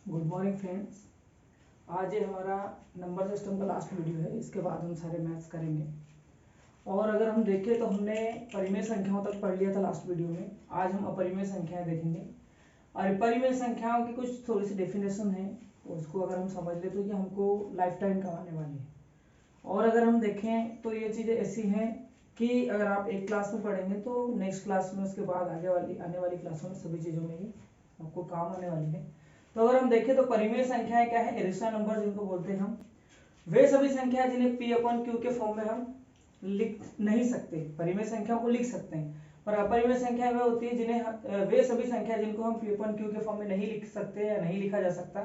Good morning friends. आज ये हमारा नंबर सिस्टम का लास्ट वीडियो है। इसके बाद हम सारे मैथ्स करेंगे। और अगर हम देखें तो हमने परिमेय संख्याओं तक पढ़ लिया था लास्ट वीडियो में। आज हम अपरिमेय संख्याएं देखेंगे और परिमेय संख्याओं की कुछ थोड़ी सी डेफिनेशन है, उसको अगर हम समझ ले तो ये हमको लाइफ टाइम काम आने वाली है। और अगर हम देखें तो ये चीज़ें ऐसी हैं कि अगर आप एक क्लास में पढ़ेंगे तो नेक्स्ट क्लास में, उसके बाद आने वाली क्लासों में सभी चीज़ों में ही आपको काम आने वाली है। तो अगर हम देखें तो परिमेय संख्याएं क्या है, इरेशनल नंबर जिनको बोलते हैं हम, वे सभी संख्याएं जिन्हें p अपॉन क्यू के फॉर्म में हम लिख नहीं सकते। परिमेय संख्याओं को लिख सकते हैं, पर अपरिमेय संख्याएं वे होती है जिन्हें वे सभी संख्या जिनको हम p अपॉन क्यू के फॉर्म में नहीं लिख सकते या नहीं लिखा जा सकता,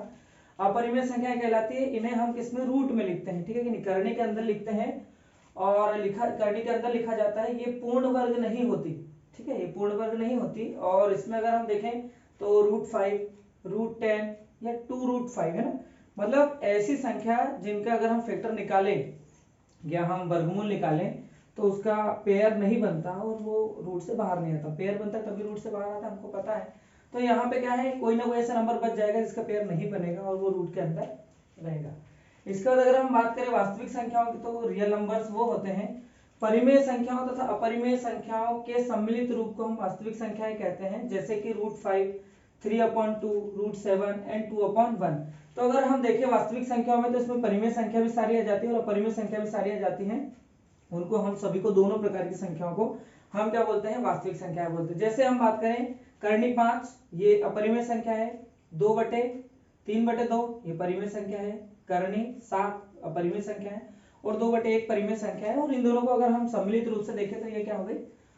अपरिमेय संख्याएं कहलाती है। इन्हें हम किसमें, रूट में लिखते हैं, ठीक है कि नहीं, करनी के अंदर लिखते हैं और करनी के अंदर लिखा जाता है। ये पूर्ण वर्ग नहीं होती, ठीक है, ये पूर्ण वर्ग नहीं होती। और इसमें अगर हम देखें तो √5, √10 या 2√5 है ना, मतलब ऐसी संख्या जिनका अगर हम फैक्टर निकालें या हम वर्गमूल निकालें तो उसका पेयर नहीं बनता और वो रूट से बाहर नहीं आता। पेयर बनता तभी रूट से बाहर आता, हमको पता है। तो यहाँ पे क्या है, कोई ना कोई ऐसा नंबर बच जाएगा जिसका पेयर नहीं बनेगा और वो रूट के अंदर रहेगा। इसके बाद अगर हम बात करें वास्तविक संख्याओं की तो रियल नंबर्स वो होते हैं। परिमेय संख्याओं तथा अपरिमेय संख्याओं के सम्मिलित रूप को हम वास्तविक संख्याएं कहते हैं, जैसे कि √5, 3/2, √7 एंड 2/1। तो अगर हम देखें वास्तविक संख्याओं में तो इसमें परिमेय संख्या भी सारी आ जाती है और अपरिमेय संख्या भी सारी आ जाती है। उनको हम सभी को, दोनों प्रकार की संख्याओं को हम क्या बोलते हैं, वास्तविक संख्याएं बोलते हैं। जैसे हम बात करें करनी 5, ये अपरिमेय संख्या है। 2/3/2 ये परिमेय संख्या है। करनी 7 अपरिमेय संख्या है और 2/1 परिमेय संख्या है। और इन दोनों को अगर हम सम्मिलित रूप से देखें तो ये क्या हो गई,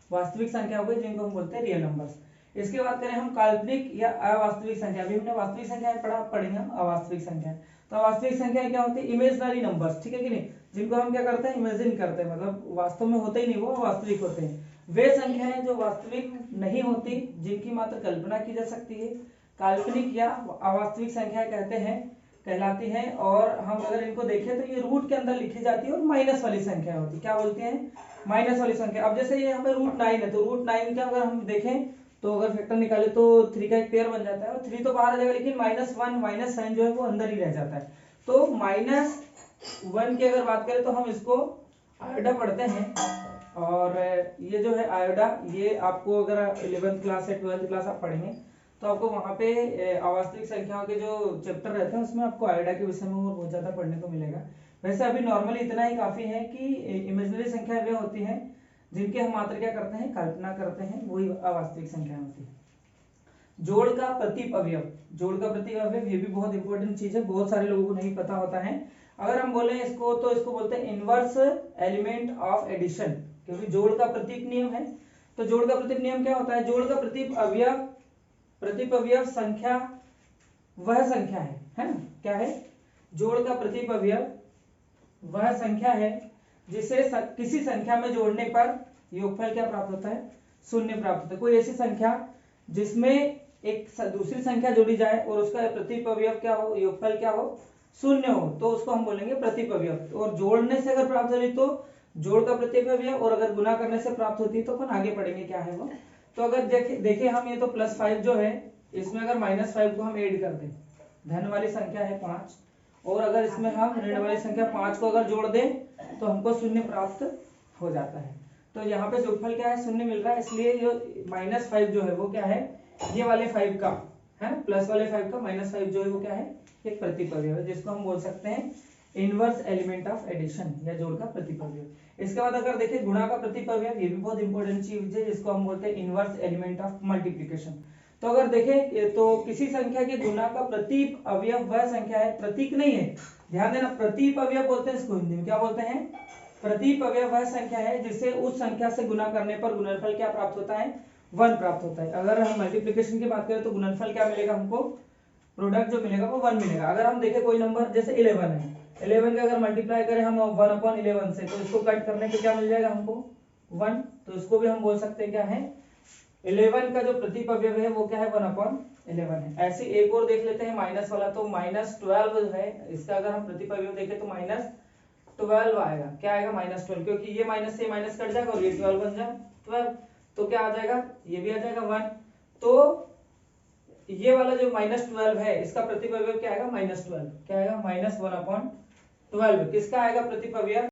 वास्तविक संख्या हो गई, जिनको हम बोलते हैं रियल नंबर्स। इसके बाद करें हम काल्पनिक या अवास्तविक संख्या। अभी हमने वास्तविक संख्या पढ़ी हम अवास्तविक संख्या। तो अवास्तविक संख्या क्या होती है, इमेजिनरी नंबर्स, ठीक है कि नहीं, जिनको हम क्या करते हैं, इमेजिन करते हैं, मतलब वास्तव में होते ही नहीं, वो वास्तविक होते हैं। वे संख्याएं जो वास्तविक नहीं होती, जिनकी मात्र कल्पना की जा सकती है, काल्पनिक या अवास्तविक संख्या कहलाती हैं। और हम अगर इनको देखें तो ये रूट के अंदर लिखी जाती है और माइनस वाली संख्या होती है। क्या बोलते हैं, माइनस वाली संख्या। अब जैसे ये यहाँ पे √9 है तो √9 का अगर हम देखें तो अगर फैक्टर निकाले तो 3 का एक पेयर बन जाता है और 3 तो बाहर आ जाएगा, लेकिन -1 माइनस साइन जो है वो अंदर ही रह जाता है। तो -1 की अगर बात करें तो हम इसको आयोडा पढ़ते हैं। और ये जो है आयोडा, ये आपको अगर 11th क्लास या 12th क्लास आप पढ़ेंगे तो आपको वहाँ पे अवास्तविक संख्याओं के जो चैप्टर रहते हैं उसमें आपको आयोडा के विषय में और बहुत ज्यादा पढ़ने को मिलेगा। वैसे अभी नॉर्मली इतना ही काफी है कि इमेजिनरी संख्या वे होती हैं जिनके हम मात्र क्या करते हैं, कल्पना करते हैं, वही अवास्तविक संख्या होती है। जोड़ का प्रतीप अवयव, जोड़ का प्रतीप अवयव ये भी बहुत इंपॉर्टेंट चीज है, बहुत सारे लोगों को नहीं पता होता है। अगर हम बोले इसको तो इसको बोलते हैं इनवर्स एलिमेंट ऑफ एडिशन, क्योंकि जोड़ का प्रतीप नियम है। तो जोड़ का प्रतीप नियम क्या होता है, जोड़ का प्रतीप अवयव संख्या वह संख्या है ना, क्या है, जोड़ का प्रतीप अवयव वह संख्या है जिसे किसी संख्या में जोड़ने पर योगफल क्या प्राप्त होता है, शून्य प्राप्त होता है। कोई ऐसी संख्या जिसमें एक दूसरी संख्या जोड़ी जाए और उसका प्रतीप अवयव क्या हो, योगफल क्या हो, शून्य हो, तो उसको हम बोलेंगे प्रतीप अवयव। और जोड़ने से अगर प्राप्त हो रही तो जोड़ का प्रतीप अवयव, और अगर गुना करने से प्राप्त होती है तो अपन आगे पढ़ेंगे क्या है वो। तो अगर देखे हम ये तो +5 जो है, इसमें अगर -5 को हम ऐड कर दें, धन वाली संख्या है 5, और अगर इसमें हम ऋण वाली संख्या 5 को अगर जोड़ दें तो हमको शून्य प्राप्त हो जाता है। तो यहाँ पे योगफल क्या है, शून्य मिल रहा है, इसलिए जो -5 जो है वो क्या है, ये वाले 5 का है ना, प्लस वाले 5 का -5 जो है वो क्या है, एक प्रतीप अवयव है, जिसको हम बोल सकते हैं इनवर्स एलिमेंट ऑफ एडिशन या जोड़ का प्रतीप अवयव। इसके बाद अगर देखें गुणा का प्रतीप अवयव, ये भी बहुत इंपॉर्टेंट चीज है, जिसको हम बोलते हैं इनवर्स एलिमेंट ऑफ मल्टीप्लिकेशन। तो अगर देखें तो किसी संख्या के गुना का प्रतीप अवयव वह संख्या है, प्रतीक नहीं है, ध्यान देना, प्रतीप अवयव बोलते हैं इसको, हिंदी में क्या बोलते हैं, प्रतीप अवयव वह संख्या है जिसे उस संख्या से गुना करने पर गुणनफल क्या प्राप्त होता है, 1 प्राप्त होता है। अगर हम मल्टीप्लिकेशन की बात करें तो गुणनफल क्या मिलेगा हमको, प्रोडक्ट जो मिलेगा वो 1 मिलेगा। अगर हम देखें कोई नंबर जैसे 11 है, 11 का अगर मल्टीप्लाई करें हम 1/11 से, तो इसको कट करने पे क्या मिल जाएगा हमको, 1। तो इसको भी हम बोल सकते हैं क्या है, 11 का जो प्रतीप अवयव है वो क्या है, 1/11 है। ऐसे एक और देख लेते हैं माइनस वाला, तो -12 है, इसका अगर हम प्रतीप अवयव देखें तो -12 आएगा। क्या आएगा, -12, क्योंकि ये माइनस से माइनस कट जाएगा और ये 12 बन जाए 12, तो क्या आ जाएगा, ये भी आ जाएगा 1। तो ये वाला जो -12 है इसका प्रतिपव्य क्या आएगा, -12, क्या आएगा, -1/12। किसका आएगा प्रतिपव्य,